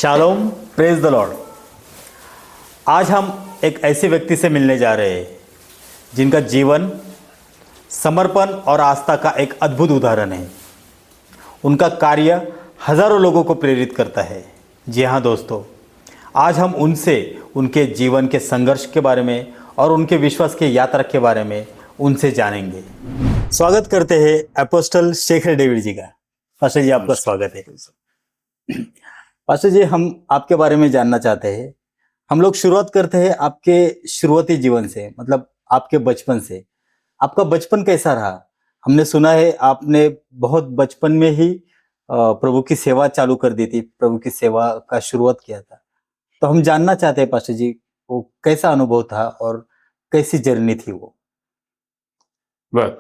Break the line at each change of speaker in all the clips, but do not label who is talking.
Shalom, praise the Lord. आज हम एक ऐसे व्यक्ति से मिलने जा रहे हैं जिनका जीवन समर्पण और आस्था का एक अद्भुत उदाहरण है। उनका कार्य हजारों लोगों को प्रेरित करता है। जी हाँ दोस्तों, आज हम उनसे उनके जीवन के संघर्ष के बारे में और उनके विश्वास की यात्रा के बारे में उनसे जानेंगे। स्वागत करते हैं अपोस्टल शेखर डेविड जी का। पास्टर जी, आपका स्वागत है। पास्टर जी, हम आपके बारे में जानना चाहते हैं। हम लोग शुरुआत करते हैं आपके शुरुआती जीवन से, मतलब आपके बचपन से। आपका बचपन कैसा रहा? हमने सुना है आपने बहुत बचपन में ही प्रभु की सेवा चालू कर दी थी, प्रभु की सेवा का शुरुआत किया था। तो हम जानना चाहते हैं पास्टर जी, वो कैसा अनुभव था और कैसी जर्नी थी वो?
बस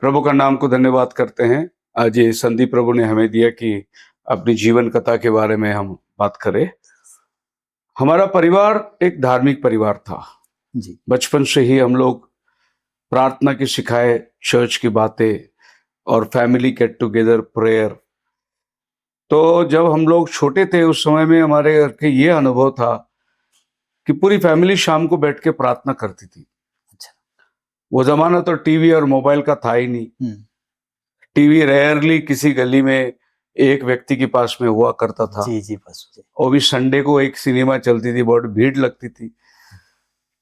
प्रभु का नाम को धन्यवाद करते हैं। आज ये संदीप प्रभु ने हमें दिया कि अपनी जीवन कथा के बारे में हम बात करें। हमारा परिवार एक धार्मिक परिवार था
जी।
बचपन से ही हम लोग प्रार्थना की सिखाए, चर्च की बातें और फैमिली गेट टुगेदर प्रेयर। तो जब हम लोग छोटे थे उस समय में हमारे घर के ये अनुभव था कि पूरी फैमिली शाम को बैठ के प्रार्थना करती थी।
अच्छा।
वो जमाना तो टीवी और मोबाइल का था ही नहीं। टीवी रेयरली किसी गली में एक व्यक्ति के पास में हुआ करता था।
जी जी पास्टर जी।
और भी संडे को एक सिनेमा चलती थी, बहुत भीड़ लगती थी।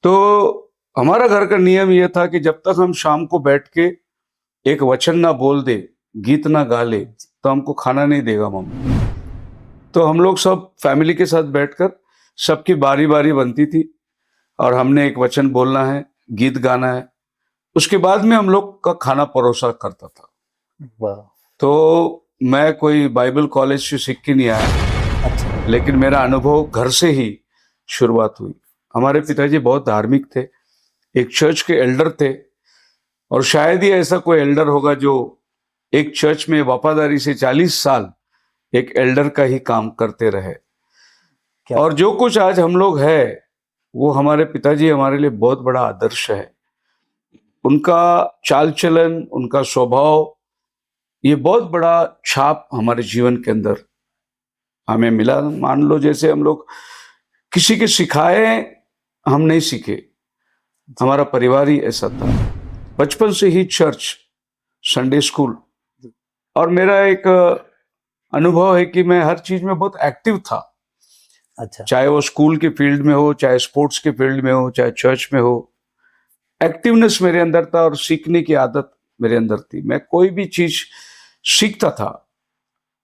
तो हमारा घर का नियम यह था कि जब तक हम शाम को बैठ के एक वचन ना बोल दे, गीत ना गा ले, तो हमको खाना नहीं देगा मम्मी। तो हम लोग सब फैमिली के साथ बैठकर सबकी बारी बारी बनती थी और हमने एक वचन बोलना है, गीत गाना है। उसके बाद में हम लोग का खाना परोसा करता था।
वाह।
तो मैं कोई बाइबल कॉलेज से सीख के नहीं आया।
अच्छा।
लेकिन मेरा अनुभव घर से ही शुरुआत हुई। हमारे पिताजी बहुत धार्मिक थे, एक चर्च के एल्डर थे, और शायद ही ऐसा कोई एल्डर होगा जो एक चर्च में वफादारी से 40 साल एक एल्डर का ही काम करते रहे। और जो कुछ आज हम लोग है वो हमारे पिताजी हमारे लिए बहुत बड़ा आदर्श है। उनका चाल चलन, उनका स्वभाव, ये बहुत बड़ा छाप हमारे जीवन के अंदर हमें मिला। मान लो जैसे हम लोग किसी के सिखाए हम नहीं सीखे, हमारा परिवार ही ऐसा था। बचपन से ही चर्च, संडे स्कूल, और मेरा एक अनुभव है कि मैं हर चीज में बहुत एक्टिव था।
अच्छा।
चाहे वो स्कूल के फील्ड में हो, चाहे स्पोर्ट्स के फील्ड में हो, चाहे चर्च में हो, एक्टिवनेस मेरे अंदर था और सीखने की आदत मेरे अंदर थी। मैं कोई भी चीज सीखता था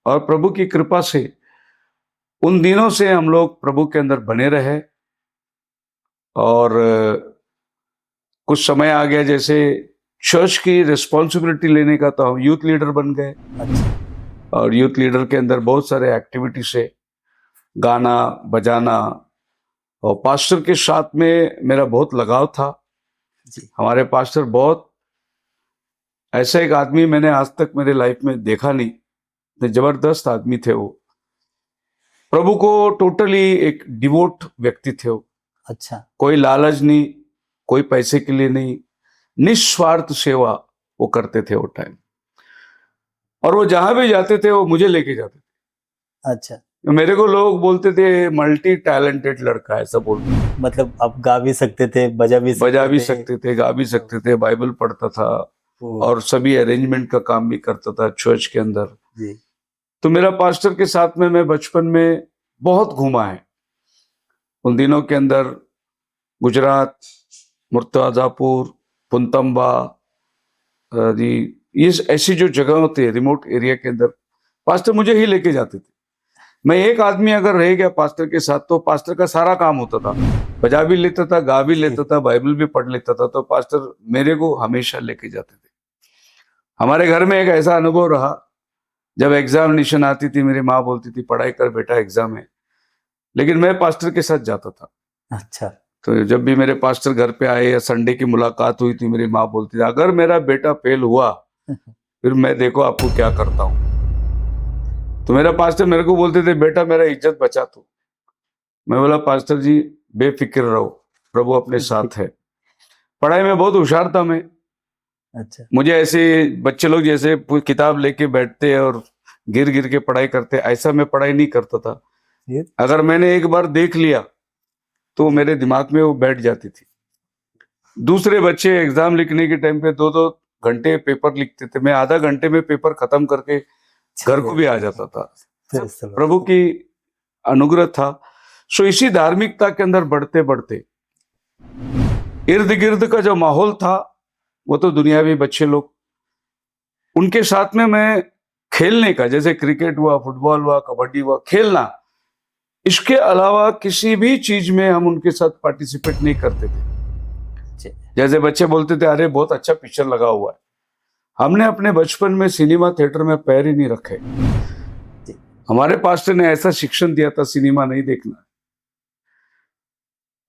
और प्रभु की कृपा से उन दिनों से हम लोग प्रभु के अंदर बने रहे। और कुछ समय आ गया, जैसे चर्च की रिस्पॉन्सिबिलिटी लेने का, तो हम यूथ लीडर बन गए।
अच्छा।
और यूथ लीडर के अंदर बहुत सारे एक्टिविटी से गाना बजाना, और पास्टर के साथ में मेरा बहुत लगाव था।
जी।
हमारे पास्टर बहुत ऐसा एक आदमी मैंने आज तक मेरे लाइफ में देखा नहीं, तो जबरदस्त आदमी थे वो। प्रभु को टोटली एक डिवोट व्यक्ति थे वो।
अच्छा।
कोई लालच नहीं, कोई पैसे के लिए नहीं, निस्वार्थ सेवा वो करते थे वो टाइम। और वो जहां भी जाते थे वो मुझे लेके जाते थे।
अच्छा।
मेरे को लोग बोलते थे मल्टी टैलेंटेड लड़का, ऐसा बोलते थे।
मतलब आप गा भी सकते थे, बजा भी
सकते थे, गा भी सकते थे, बाइबल पढ़ता था
ओ,
और सभी अरेंजमेंट का काम भी करता था चर्च के अंदर।
जी।
तो मेरा पास्टर के साथ में मैं बचपन में बहुत घूमा है। उन दिनों के अंदर गुजरात, मुर्ताजापुर, पुनतंबा, ये ऐसी जो जगह होती है रिमोट एरिया के अंदर, पास्टर मुझे ही लेके जाते थे। मैं एक आदमी अगर रह गया पास्टर के साथ तो पास्टर का सारा काम होता था। बजा भी लेता था, गा भी लेता था, बाइबल भी पढ़ लेता था। तो पास्टर मेरे को हमेशा लेके जाते थे। हमारे घर में एक ऐसा अनुभव रहा, जब एग्जामिनेशन आती थी मेरी माँ बोलती थी पढ़ाई कर बेटा, एग्जाम है, लेकिन मैं पास्टर के साथ जाता था।
अच्छा।
तो जब भी मेरे पास्टर घर पे आए या संडे की मुलाकात हुई थी, मेरी माँ बोलती थी अगर मेरा बेटा फेल हुआ फिर मैं देखो आपको क्या करता हूँ। तो मेरा पास्टर मेरे को बोलते थे बेटा मेरा इज्जत बचा तू। मैं बोला पास्टर जी बेफिक्र रहो, प्रभु अपने साथ है। पढ़ाई में बहुत होशियार था मैं।
अच्छा।
मुझे ऐसे बच्चे लोग जैसे किताब लेके बैठते और गिर गिर के पढ़ाई करते, ऐसा मैं पढ़ाई नहीं करता था।
ये
अगर मैंने एक बार देख लिया तो मेरे दिमाग में वो बैठ जाती थी। दूसरे बच्चे एग्जाम लिखने के टाइम पे 2-2 घंटे पेपर लिखते थे, मैं आधा घंटे में पेपर खत्म करके घर को भी आ जाता था।
Praise the Lord.
प्रभु की अनुग्रह था। सो इसी धार्मिकता के अंदर बढ़ते बढ़ते इर्द गिर्द का जो माहौल था वो तो दुनियावी बच्चे लोग, उनके साथ में मैं खेलने का, जैसे क्रिकेट हुआ, फुटबॉल हुआ, कबड्डी हुआ, खेलना, इसके अलावा किसी भी चीज में हम उनके साथ पार्टिसिपेट नहीं करते थे। जैसे बच्चे बोलते थे अरे बहुत अच्छा पिक्चर लगा हुआ है, हमने अपने बचपन में सिनेमा थिएटर में पैर ही नहीं रखे। हमारे पास्टर ने ऐसा शिक्षण दिया था, सिनेमा नहीं देखना।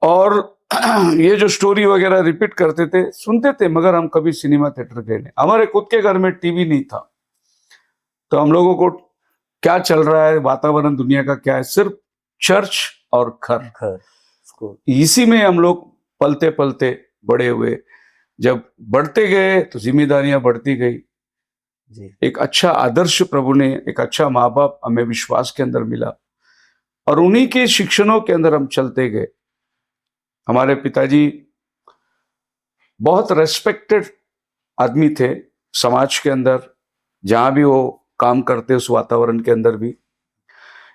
और ये जो स्टोरी वगैरह रिपीट करते थे, सुनते थे, मगर हम कभी सिनेमा थिएटर गए नहीं। हमारे खुद के घर में टीवी नहीं था, तो हम लोगों को क्या चल रहा है, वातावरण दुनिया का क्या है, सिर्फ चर्च और घर, इसी में हम लोग पलते पलते बड़े हुए। जब बढ़ते गए तो जिम्मेदारियां बढ़ती गई जी। एक अच्छा आदर्श प्रभु ने, एक अच्छा माँ बाप हमें विश्वास के अंदर मिला, और उन्हीं के शिक्षणों के अंदर हम चलते गए। हमारे पिताजी बहुत रेस्पेक्टेड आदमी थे समाज के अंदर, जहां भी वो काम करते उस वातावरण के अंदर भी।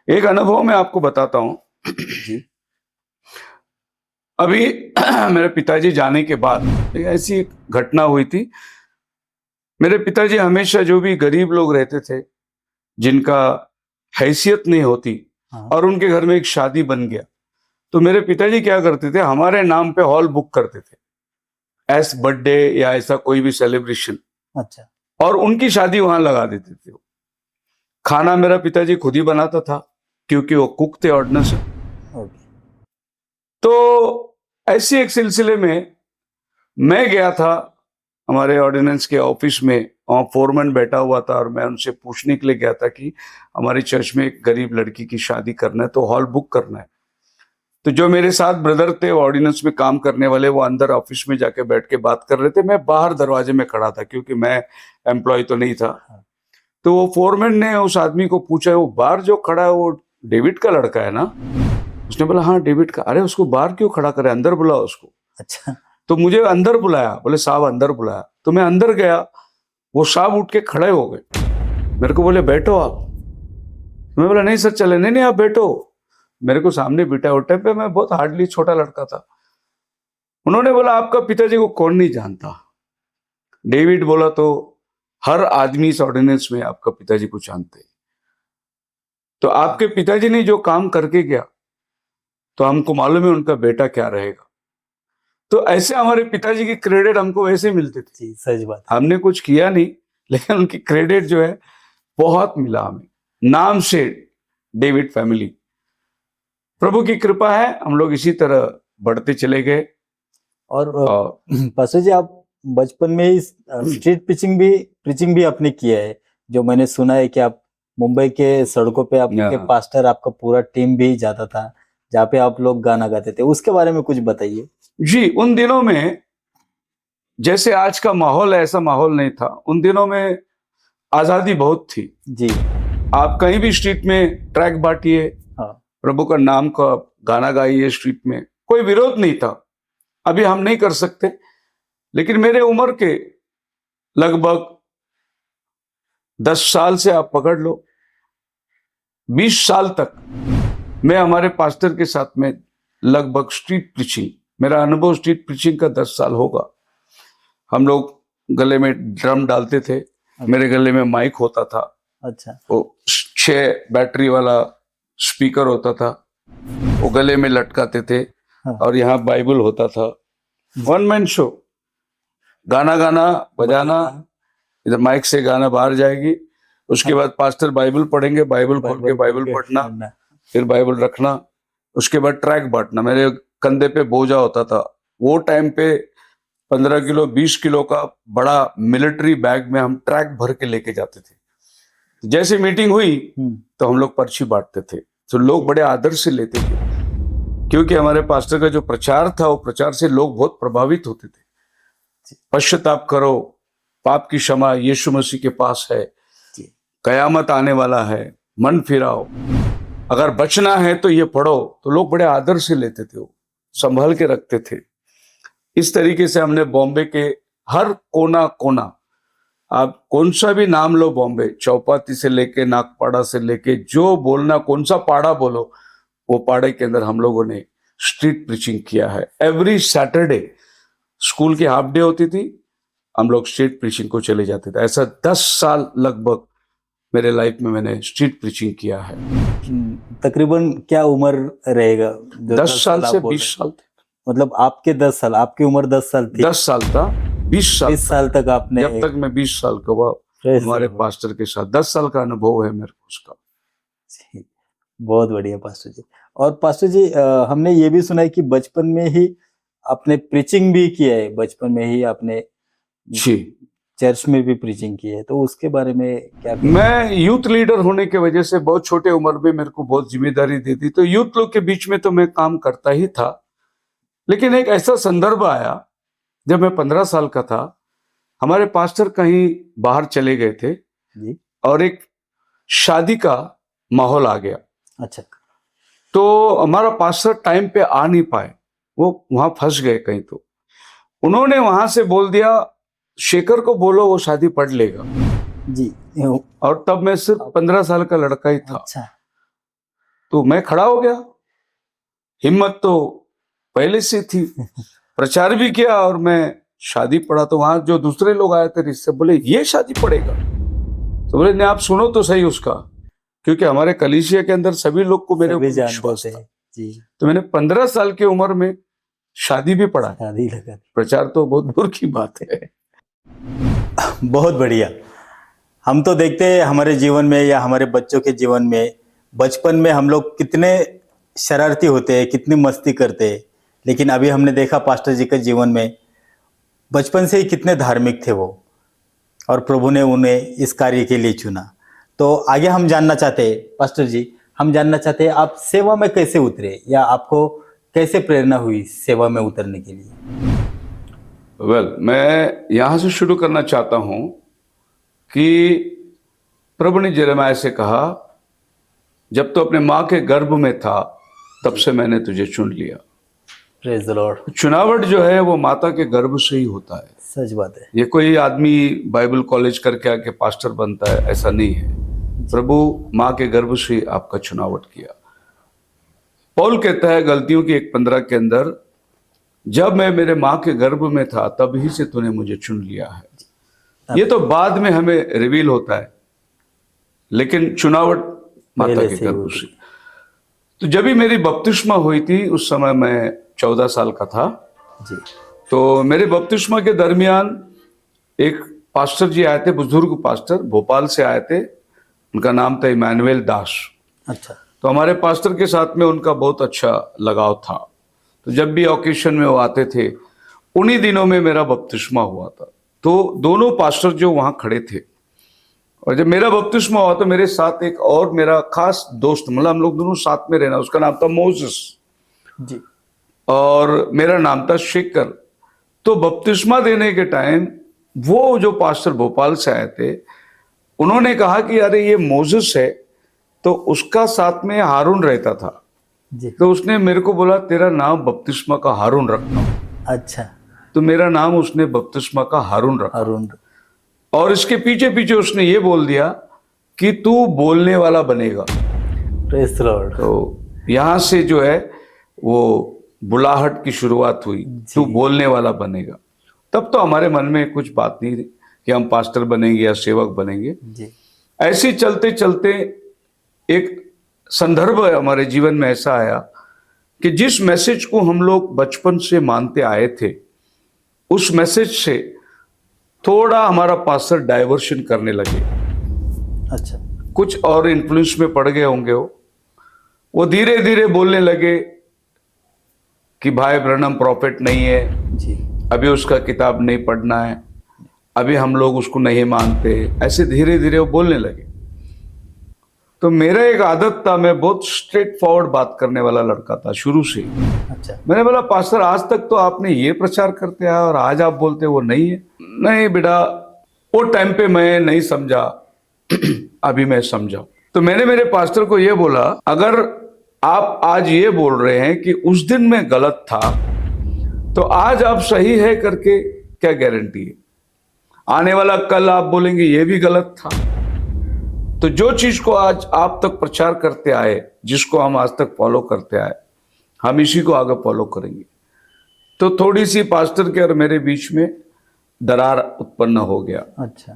एक अनुभव मैं आपको बताता हूं जी। अभी मेरे पिताजी जाने के बाद ऐसी घटना हुई थी। मेरे पिताजी हमेशा जो भी गरीब लोग रहते थे, जिनका हैसियत नहीं होती, और उनके घर में एक शादी बन गया, तो मेरे पिताजी क्या करते थे, हमारे नाम पे हॉल बुक करते थे, एस बर्थडे या ऐसा कोई भी सेलिब्रेशन। अच्छा। और उनकी शादी वहां लगा देते थे। खाना मेरा पिताजी खुद ही बनाता था, क्योंकि वो कुक थे ऑर्डिनेंस। तो ऐसे एक सिलसिले में मैं गया था हमारे ऑर्डिनेंस के ऑफिस में, वहाँ फोरमैन बैठा हुआ था, और मैं उनसे पूछने के लिए गया था कि हमारी चर्च में एक गरीब लड़की की शादी करना है, तो हॉल बुक करना है। तो जो मेरे साथ ब्रदर थे ऑर्डिनेंस में काम करने वाले, वो अंदर ऑफिस में जाके बैठ के बात कर रहे थे, मैं बाहर दरवाजे में खड़ा था, क्योंकि मैं एम्प्लॉय तो नहीं था। तो वो फोरमैन ने उस आदमी को पूछा, वो बाहर जो खड़ा है वो डेविड का लड़का है ना? उसने बोला हाँ डेविड का। अरे उसको बाहर क्यों खड़ा करे, अंदर बुलाओ उसको। अच्छा। तो मुझे अंदर बुलाया, बोले साहब अंदर बुलाया। तो मैं अंदर गया, वो साहब उठ के खड़े हो गए, मेरे को बोले बैठो आप। मैं बोला नहीं सर चले, नहीं आप बैठो। मेरे को सामने बिठा, उस टाइम पे मैं बहुत हार्डली छोटा लड़का था। उन्होंने बोला आपका पिताजी को कौन नहीं जानता? डेविड बोला तो हर आदमी इस ऑर्डिनेंस में आपका पिताजी को जानते। तो आपके पिताजी ने जो काम करके गया, तो हमको मालूम है उनका बेटा क्या रहेगा। तो ऐसे हमारे पिताजी की क्रेडिट हमको वैसे मिलते थे। सच बात, हमने कुछ किया नहीं, लेकिन उनकी क्रेडिट जो है बहुत मिला हमें, नाम से डेविड फैमिली। प्रभु की कृपा है, हम लोग इसी तरह बढ़ते चले गए। और
पास्टर जी आप बचपन में ही स्ट्रीट प्रीचिंग भी आपने किया है, जो मैंने सुना है कि आप मुंबई के सड़कों पे आपके पास्टर, आपका पूरा टीम भी जाता था, जहाँ पे आप लोग गाना गाते थे, उसके बारे में कुछ बताइए।
जी, उन दिनों में जैसे आज का माहौल है, ऐसा माहौल नहीं था। उन दिनों में आजादी बहुत थी जी। आप कहीं भी स्ट्रीट में ट्रैक बांटिए, हाँ। प्रभु का नाम का गाना गाइए स्ट्रीट में, कोई विरोध नहीं था। अभी हम नहीं कर सकते, लेकिन मेरे उम्र के लगभग 10 साल से आप पकड़ लो 20 साल तक मैं हमारे पास्टर के साथ में लगभग स्ट्रीट प्रीचिंग, मेरा अनुभव स्ट्रीट प्रीचिंग का 10 साल होगा। हम लोग गले में ड्रम डालते थे, मेरे गले में माइक होता था। अच्छा। वो 6 बैटरी वाला स्पीकर होता था, वो गले में लटकाते थे। हाँ। और यहाँ बाइबल होता था। 1 मैन शो, गाना गाना बजाना, इधर माइक से गाना बाहर जाएगी, उसके बाद पास्टर बाइबल पढ़ेंगे, बाइबल खोल के बाइबल पढ़ना, फिर बाइबल रखना, उसके बाद ट्रैक बांटना। मेरे कंधे पे बोझा होता था, वो टाइम पे 15 किलो 20 किलो का बड़ा मिलिट्री बैग में हम ट्रैक भर के लेके जाते थे। जैसे मीटिंग हुई तो हम लोग पर्ची बांटते थे, तो लोग बड़े आदर से लेते थे, क्योंकि हमारे पास्टर का जो प्रचार था, वो प्रचार से लोग बहुत प्रभावित होते थे। पश्चाताप करो, पाप की क्षमा यीशु मसीह के पास है, कयामत आने वाला है, मन फिराओ। अगर बचना है तो ये पढ़ो, तो लोग बड़े आदर से लेते थे, वो संभाल के रखते थे। इस तरीके से हमने बॉम्बे के हर कोना कोना, आप कौन सा भी नाम लो बॉम्बे, चौपाटी से लेके नागपाड़ा से लेके जो बोलना, कौन सा पाड़ा बोलो, वो पाड़े के अंदर हम लोगों ने स्ट्रीट प्रीचिंग किया है। एवरी सैटरडे स्कूल की हाफ डे होती थी, हम लोग स्ट्रीट प्रीचिंग को चले जाते थे। ऐसा 10 साल लगभग मेरे लाइफ में मैंने स्ट्रीट प्रीचिंग किया है।
तकरीबन क्या उम्र रहेगा? जो
10 साल
आप
से
बोल
20 साल थे।
मतलब आपके 10 साल, आपकी उम्र 10 साल थी?
10 साल था, 20 साल
20 साल तक आपने,
जब तक मैं 20 साल का हुआ
Praise
हमारे
the Lord।
पास्टर के साथ 10 साल का अनुभव है मेरे को उसका।
जी, बहुत बढ़िया पास्टर जी। और पास्टर जी, हमने ये भी सुना है कि बचपन में ही आपने प्रीचिंग भी किया है, बचपन में ही आपने
जी,
चर्च में भी प्रीचिंग की है, तो उसके बारे में क्या कहेंगे?
मैं यूथ लीडर होने की वजह से बहुत छोटे उम्र में मेरे को बहुत जिम्मेदारी दी थी, तो यूथ लोग के बीच में तो मैं काम करता ही था। लेकिन एक ऐसा संदर्भ आया जब मैं 15 साल का था, हमारे पास्टर कहीं बाहर चले गए थे
जी,
और एक शादी का माहौल आ गया,
अच्छा,
तो हमारा पास्टर टाइम पे आ नहीं पाए, वो वहां फंस गए कहीं। तो उन्होंने वहां से बोल दिया, शेखर को बोलो वो शादी पढ़ लेगा।
जी,
और तब मैं सिर्फ 15 साल का लड़का ही था।
अच्छा,
तो मैं खड़ा हो गया, हिम्मत तो पहले से थी, प्रचार भी किया और मैं शादी पढ़ा। तो वहां जो दूसरे लोग आए थे रिश्ते, बोले ये शादी पढ़ेगा? तो बोले नहीं, आप सुनो तो सही उसका, क्योंकि हमारे कलीसिया के अंदर सभी लोग को मेरे
सभी
ऊपर
जानते
विश्वास
थे।
था।
जी,
तो मैंने 15 साल की उम्र में शादी भी पढ़ा है।
शादी लगा दी।
प्रचार तो बहुत दूर की बात है।
बहुत बढ़िया। हम तो देखते हैं हमारे जीवन में या हमारे बच्चों के जीवन में, बचपन में हम लोग कितने शरारती होते हैं, कितनी मस्ती करते हैं, लेकिन अभी हमने देखा पास्टर जी के जीवन में बचपन से ही कितने धार्मिक थे वो, और प्रभु ने उन्हें इस कार्य के लिए चुना। तो आगे हम जानना चाहते हैं पास्टर जी, हम जानना चाहते हैं आप सेवा में कैसे उतरे, या आपको कैसे प्रेरणा हुई सेवा में उतरने के लिए?
मैं यहां से शुरू करना चाहता हूं कि प्रभु ने यिर्मयाह से कहा, जब तो अपने मां के गर्भ में था तब से मैंने तुझे चुन लिया।
Praise the Lord.
चुनावट जो है वो माता के गर्भ से ही होता है।
सच बात है।
ये कोई आदमी बाइबल कॉलेज करके आके पास्टर बनता है, ऐसा नहीं है। प्रभु मां के गर्भ से ही आपका चुनावट किया। पौल कहता है गलतियों की 1:15 के अंदर, जब मैं मेरे मां के गर्भ में था तभी से तूने मुझे चुन लिया है। ये तो बाद में हमें रिवील होता है, लेकिन चुनावट माता
पहले
के
से
गर्भ
हुई।
से। तो जब भी मेरी बपतिस्मा हुई थी उस समय मैं 14 साल का था।
जी,
तो मेरे बपतिस्मा के दरमियान एक पास्टर जी आए थे, बुजुर्ग पास्टर भोपाल से आए थे, उनका नाम था इमानुएल दास।
अच्छा,
तो हमारे पास्टर के साथ में उनका बहुत अच्छा लगाव था। तो जब भी ऑकेशन में वो आते थे, उन्हीं दिनों में मेरा बपतिस्मा हुआ था। तो दोनों पास्टर जो वहां खड़े थे, और जब मेरा बपतिस्मा हुआ तो मेरे साथ एक और मेरा खास दोस्त, मतलब हम लोग दोनों साथ में रहना, उसका नाम था मोसेस
जी,
और मेरा नाम था शेखर। तो बपतिस्मा देने के टाइम वो जो पास्टर भोपाल से आए थे, उन्होंने कहा कि अरे ये मोसेस है, तो उसका साथ में हारून रहता था।
जी,
तो उसने मेरे को बोला तेरा नाम बपतिस्मा का हारून रखना।
अच्छा,
तो मेरा नाम उसने बपतिस्मा का हारून रखा।
अरुण,
और इसके पीछे पीछे उसने ये बोल दिया कि तू बोलने वाला बनेगा।
Praise the Lord.
तो यहां से जो है वो बुलाहट की शुरुआत हुई, तू बोलने वाला बनेगा। तब तो हमारे मन में कुछ बात नहीं थी कि हम पास्टर बनेंगे या सेवक बनेंगे।
जी,
ऐसे चलते चलते एक संदर्भ हमारे जीवन में ऐसा आया कि जिस मैसेज को हम लोग बचपन से मानते आए थे, उस मैसेज से थोड़ा हमारा पास्टर डाइवर्शन करने लगे।
अच्छा,
कुछ और इन्फ्लुएंस में पड़ गए होंगे वो धीरे धीरे बोलने लगे कि भाई ब्रनम प्रॉफिट नहीं है,
जी,
अभी उसका किताब नहीं पढ़ना है, अभी हम लोग उसको नहीं मानते। ऐसे धीरे धीरे वो बोलने लगे। तो मेरा एक आदत था, मैं बहुत स्ट्रेट फॉरवर्ड बात करने वाला लड़का था शुरू से।
अच्छा,
मैंने बोला पास्टर आज तक तो आपने ये प्रचार करते आए और आज आप बोलते वो नहीं है। नहीं बेटा, वो टाइम पे मैं नहीं समझा, अभी मैं समझा। तो मैंने मेरे पास्टर को ये बोला, अगर आप आज ये बोल रहे हैं कि उस दिन मैं गलत था, तो आज आप सही है करके क्या गारंटी है? आने वाला कल आप बोलेंगे ये भी गलत था। तो जो चीज को आज आप तक प्रचार करते आए, जिसको हम आज तक फॉलो करते आए, हम इसी को आगे फॉलो करेंगे। तो थोड़ी सी पास्टर के और मेरे बीच में दरार उत्पन्न हो गया।
अच्छा।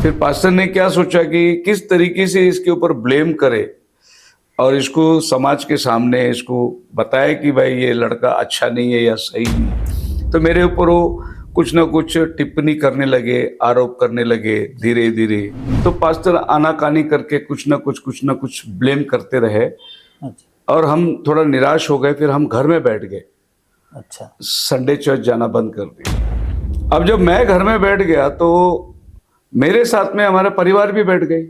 फिर पास्टर ने क्या सोचा कि किस तरीके से इसके ऊपर ब्लेम करे और इसको समाज के सामने इसको बताए कि भाई ये लड़का अच्छा नहीं है या सही नहीं है। तो मेरे ऊपर वो कुछ ना कुछ टिप्पणी करने लगे, आरोप करने लगे धीरे धीरे। तो पास्टर आनाकानी करके कुछ ना कुछ ब्लेम करते रहे।
अच्छा।
और हम थोड़ा निराश हो गए। फिर हम घर में बैठ गए।
अच्छा।
संडे चर्च जाना बंद कर दिया। अब जब मैं घर में बैठ गया तो मेरे साथ में हमारा परिवार भी बैठ गई।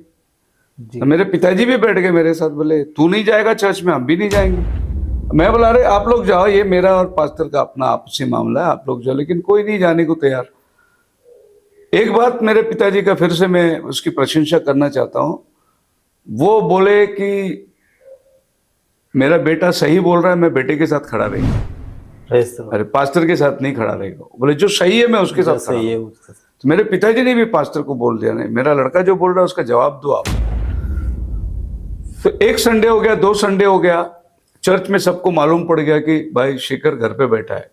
तो मेरे पिताजी भी बैठ गए मेरे साथ, बोले तू नहीं जाएगा चर्च में, हम भी नहीं जाएंगे। मैं बोला अरे आप लोग जाओ, ये मेरा और पास्टर का अपना आपसी मामला है, आप लोग जाओ। लेकिन कोई नहीं जाने को तैयार। एक बात मेरे पिताजी का फिर से मैं उसकी प्रशंसा करना चाहता हूँ। वो बोले कि मेरा बेटा सही बोल रहा है, मैं बेटे के साथ खड़ा रहेगा, अरे पास्टर के साथ नहीं खड़ा रहेगा। बोले जो सही है मैं उसके साथ खड़ा रहूंगा। तो मेरे पिताजी ने भी पास्टर को बोल दिया, नहीं मेरा लड़का जो बोल रहा है उसका जवाब दो आप। तो एक संडे हो गया, 2 संडे हो गया, चर्च में सबको मालूम पड़ गया कि भाई शेखर घर पे बैठा है।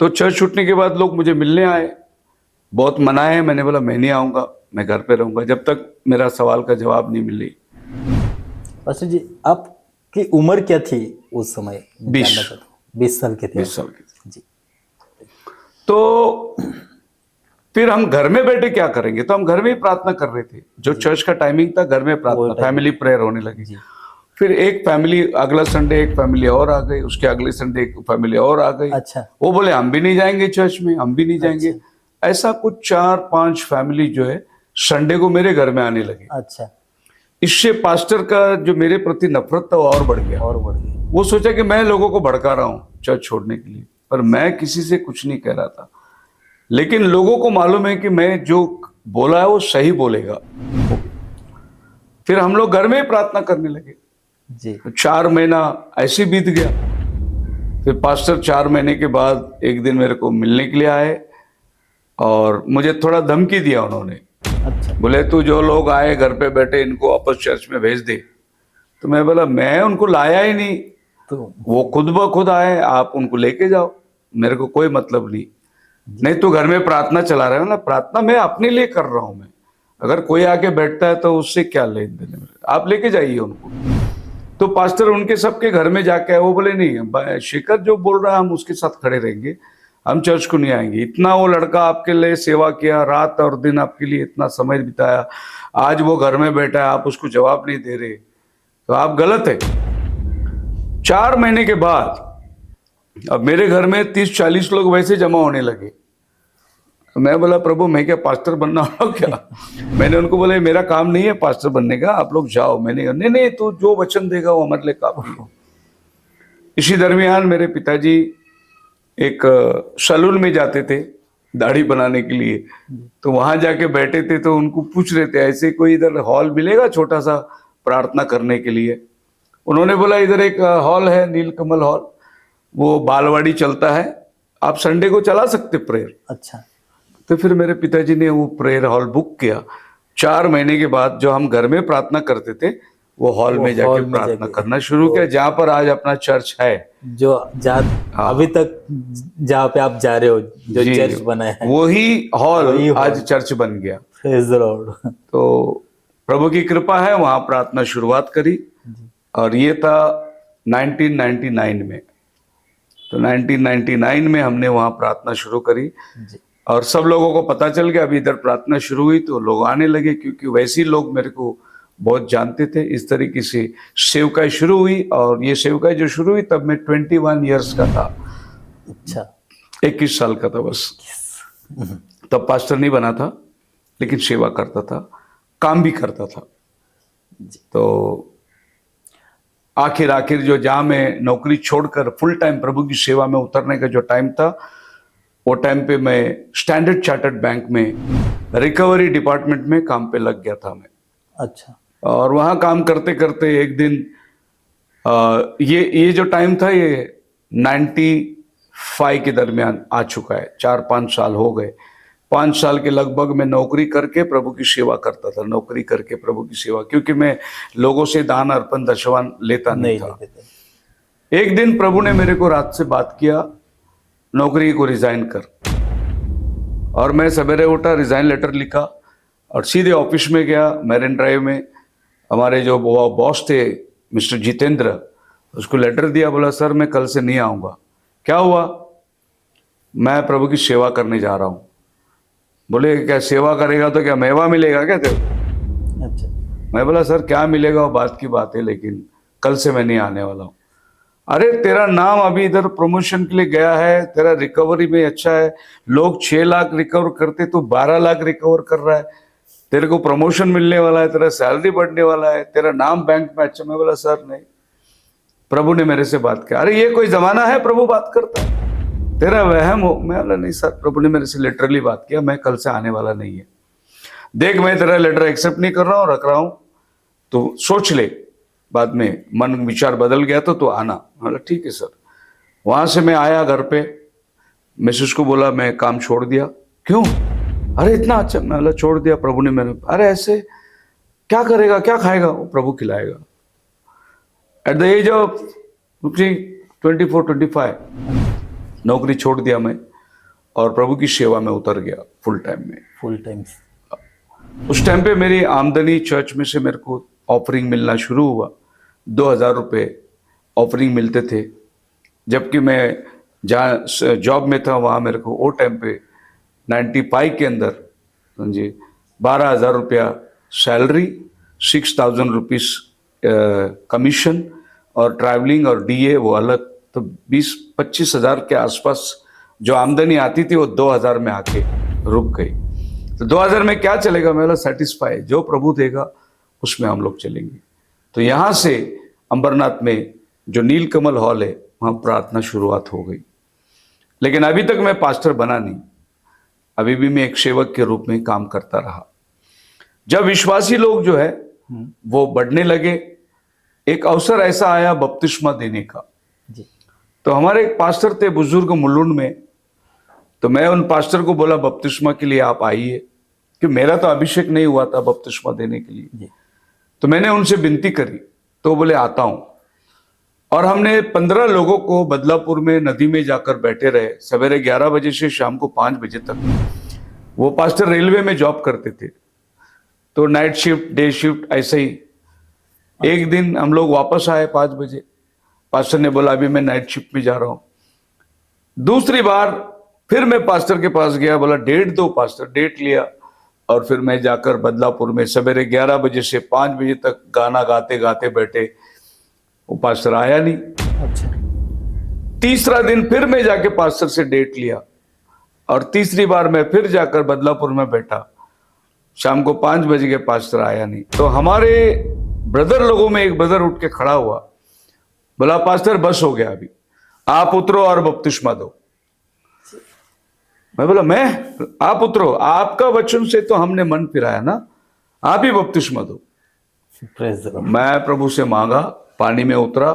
तो चर्च छूटने के बाद लोग मुझे मिलने आए, बहुत मनाए। मैंने बोला मैं नहीं आऊंगा, मैं घर पे रहूंगा जब तक मेरा सवाल का जवाब नहीं मिले।
पास्टर जी आपकी उम्र क्या थी उस समय? 20 साल के थे।
20 साल के
जी।
तो फिर हम घर में बैठे क्या करेंगे, तो हम घर में ही प्रार्थना कर रहे थे। जो चर्च का टाइमिंग था, घर में प्रार्थना, फैमिली प्रेयर होने लगी। फिर एक फैमिली अगला संडे एक फैमिली और आ गई, उसके अगले संडे एक फैमिली और आ गई।
अच्छा।
वो बोले हम भी नहीं जाएंगे चर्च में, हम भी नहीं जाएंगे। अच्छा। ऐसा कुछ 4-5 फैमिली जो है संडे को मेरे घर में आने लगे।
अच्छा।
इससे पास्टर का जो मेरे प्रति नफरत था वो और बढ़ गया। वो सोचा कि मैं लोगों को भड़का रहा हूँ चर्च छोड़ने के लिए, पर मैं किसी से कुछ नहीं कह रहा था। लेकिन लोगों को मालूम है कि मैं जो बोला है वो सही बोलेगा। फिर हम लोग घर में ही प्रार्थना करने लगे
जी।
4 महीना ऐसे बीत गया। फिर पास्टर 4 महीने के बाद एक दिन मेरे को मिलने के लिए आए और मुझे थोड़ा धमकी दिया उन्होंने।
अच्छा।
बोले तू जो लोग आए घर पे बैठे इनको वापस चर्च में भेज दे। तो मैं बोला मैं उनको लाया ही नहीं, तो वो खुद ब खुद आए, आप उनको लेके जाओ, मेरे को कोई मतलब नहीं तू घर में प्रार्थना चला रहे हो ना, प्रार्थना मैं अपने लिए कर रहा हूं। मैं अगर कोई आके बैठता है तो उससे क्या लेन देन, आप लेके जाइए उनको। तो पास्टर उनके सबके घर में जाके आए। वो बोले नहीं शेखर जो बोल रहा है हम उसके साथ खड़े रहेंगे, हम चर्च को नहीं आएंगे। इतना वो लड़का आपके लिए सेवा किया, रात और दिन आपके लिए इतना समय बिताया, आज वो घर में बैठा है, आप उसको जवाब नहीं दे रहे, तो आप गलत है। 4 महीने के बाद अब मेरे घर में 30-40 लोग वैसे जमा होने लगे। मैं बोला प्रभु मैं क्या पास्टर बनना हो क्या? मैंने उनको बोला मेरा काम नहीं है पास्टर बनने का, आप लोग जाओ। मैंने नहीं तू जो वचन देगा वो हमारे लिए काफी है। इसी दरमियान मेरे पिताजी एक सैलून में जाते थे दाढ़ी बनाने के लिए, तो वहां जाके बैठे थे। तो उनको पूछ रहे थे ऐसे कोई इधर हॉल मिलेगा छोटा सा प्रार्थना करने के लिए। उन्होंने बोला इधर एक हॉल है नीलकमल हॉल, वो बालवाड़ी चलता है, आप संडे को चला सकते प्रेयर। अच्छा। तो फिर मेरे पिताजी ने वो प्रेयर हॉल बुक किया। 4 महीने के बाद जो हम घर में प्रार्थना करते थे वो हॉल में जाके प्रार्थना करना शुरू किया, जहाँ पर आज अपना चर्च है, जो अभी तक जहाँ पे आप जा रहे हो, जो चर्च बना है वही हॉल आज चर्च बन गया। Praise the Lord. तो प्रभु की कृपा है, वहां प्रार्थना शुरुआत करी और ये था 1999 में। तो 1999 में हमने वहां प्रार्थना शुरू करी और सब लोगों को पता चल गया अभी इधर प्रार्थना शुरू हुई तो लोग आने लगे, क्योंकि वैसे ही लोग मेरे को बहुत जानते थे। इस तरीके से सेवकाई शुरू हुई और ये सेवकाई जो शुरू हुई तब मैं 21 ईयर्स का था। अच्छा। 21 साल का था बस। तब पास्टर नहीं बना था, लेकिन सेवा करता था, काम भी करता था। तो आखिर जो जहाँ मैं नौकरी छोड़कर फुल टाइम प्रभु की सेवा में उतरने का जो टाइम था, वो टाइम पे मैं स्टैंडर्ड चार्टर्ड बैंक में रिकवरी डिपार्टमेंट में काम पे लग गया था मैं। अच्छा। और वहाँ काम करते करते एक दिन ये जो टाइम था ये 95 के दरमियान आ चुका है, 4-5 साल हो गए। 5 साल के लगभग मैं नौकरी करके प्रभु की सेवा करता था, नौकरी करके प्रभु की सेवा, क्योंकि मैं लोगों से दान अर्पण दशवान लेता नहीं था। एक दिन प्रभु ने मेरे को रात से बात किया, नौकरी को रिजाइन कर। और मैं सवेरे उठा, रिजाइन लेटर लिखा और सीधे ऑफिस में गया। मैरिन ड्राइव में हमारे जो बॉस थे मिस्टर जितेंद्र, उसको लेटर दिया, बोला सर मैं कल से नहीं आऊँगा। क्या हुआ? मैं प्रभु की सेवा करने जा रहा हूँ। बोले क्या सेवा करेगा तो क्या मेवा मिलेगा क्या तेरे को?
अच्छा।
मैं बोला सर क्या मिलेगा वो बात की बात है, लेकिन कल से मैं नहीं आने वाला हूँ। अरे तेरा नाम अभी इधर प्रमोशन के लिए गया है, तेरा रिकवरी में अच्छा है, लोग 6 लाख रिकवर करते तो 12 लाख रिकवर कर रहा है, तेरे को प्रमोशन मिलने वाला है, तेरा सैलरी बढ़ने वाला है, तेरा नाम बैंक में अच्छा। मैं बोला सर नहीं, प्रभु ने मेरे से बात किया। अरे ये कोई जमाना है प्रभु बात करता है, तेरा वहम हो। मैं बोला नहीं सर, प्रभु ने मेरे से लिटरली बात किया, मैं कल से आने वाला नहीं है। देख मैं तेरा लेटर एक्सेप्ट नहीं कर रहा हूँ, रख रहा हूँ, तो सोच ले, बाद में मन विचार बदल गया तो आना। बोला ठीक है सर। वहां से मैं आया घर पे, मिसेस को बोला मैं काम छोड़ दिया। क्यों? अरे इतना अच्छा। मैं बोला छोड़ दिया, प्रभु ने मेरे। अरे ऐसे क्या करेगा, क्या खाएगा? वो प्रभु खिलाएगा। एट द एज ऑफ 24-25 नौकरी छोड़ दिया मैं और प्रभु की सेवा में उतर गया फुल टाइम। उस टाइम पे मेरी आमदनी चर्च में से मेरे को ऑफरिंग मिलना शुरू हुआ। 2000 रुपये ऑफरिंग मिलते थे, जबकि मैं जहाँ जॉब में था वहाँ मेरे को वो टाइम पे 95 के अंदर समझिए 12,000 रुपया सैलरी, 6,000 रुपीज़ कमीशन और ट्रैवलिंग और डीए वो अलग, तो 20-25 हज़ार के आसपास जो आमदनी आती थी वो 2000 में आके रुक गई। तो 2000 में क्या चलेगा? मैं बोला सेटिस्फाई, जो प्रभु देगा उसमें हम लोग चलेंगे। तो यहाँ से अंबरनाथ में जो नीलकमल हॉल है वहाँ प्रार्थना शुरुआत हो गई। लेकिन अभी तक मैं पास्टर बना नहीं, अभी भी मैं एक सेवक के रूप में काम करता रहा। जब विश्वासी लोग जो है वो बढ़ने लगे, एक अवसर ऐसा आया बपतिस्मा देने का। तो हमारे एक पास्टर थे बुजुर्ग मुलुंड में, तो मैं उन पास्टर को बोला बपतिस्मा के लिए आप आइए, कि मेरा तो अभिषेक नहीं हुआ था बपतिस्मा देने के लिए। तो मैंने उनसे विनती करी, तो बोले आता हूं। और हमने 15 लोगों को बदलापुर में नदी में जाकर बैठे रहे, सवेरे 11 बजे से शाम को 5 बजे तक। वो पास्टर रेलवे में जॉब करते थे, तो नाइट शिफ्ट डे शिफ्ट ऐसे ही। एक दिन हम लोग वापस आए 5 बजे, पास्टर ने बोला अभी मैं नाइट शिफ्ट में जा रहा हूं। दूसरी बार फिर मैं पास्टर के पास गया, बोला डेट दो। पास्टर डेट लिया और फिर मैं जाकर बदलापुर में सवेरे 11 बजे से 5 बजे तक गाना गाते गाते बैठे। वो पास्टर आया नहीं।
अच्छा।
तीसरा दिन फिर मैं जाके पास्टर से डेट लिया और तीसरी बार मैं फिर जाकर बदलापुर में बैठा। शाम को 5 बजे के पास्टर आया नहीं। तो हमारे ब्रदर लोगों में एक ब्रदर उठ के खड़ा हुआ, बोला पास्टर बस हो गया, अभी आप उतरो और बपतिस्मा दो। मैं बोला मैं? आप उतरो, आपका वचन से तो हमने मन फिराया ना, आप ही बपतिस्मा दो। मैं प्रभु से मांगा, पानी में उतरा,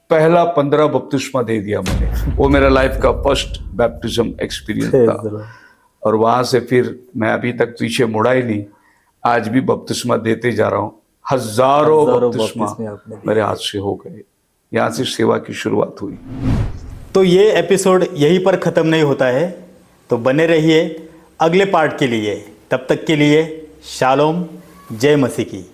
पहला 15 बपतिस्मा दे दिया मैंने। वो मेरा लाइफ का फर्स्ट बैप्टिज्म एक्सपीरियंस था। और वहां से फिर मैं अभी तक पीछे मुड़ा ही नहीं, आज भी बपतिस्मा देते जा रहा हूँ। हजारों बपतिस्मा मेरे हाथ से हो गए। यहाँ से सेवा की शुरुआत हुई।
तो ये एपिसोड यहीं पर ख़त्म नहीं होता है, तो बने रहिए अगले पार्ट के लिए। तब तक के लिए शालोम, जय मसीह की।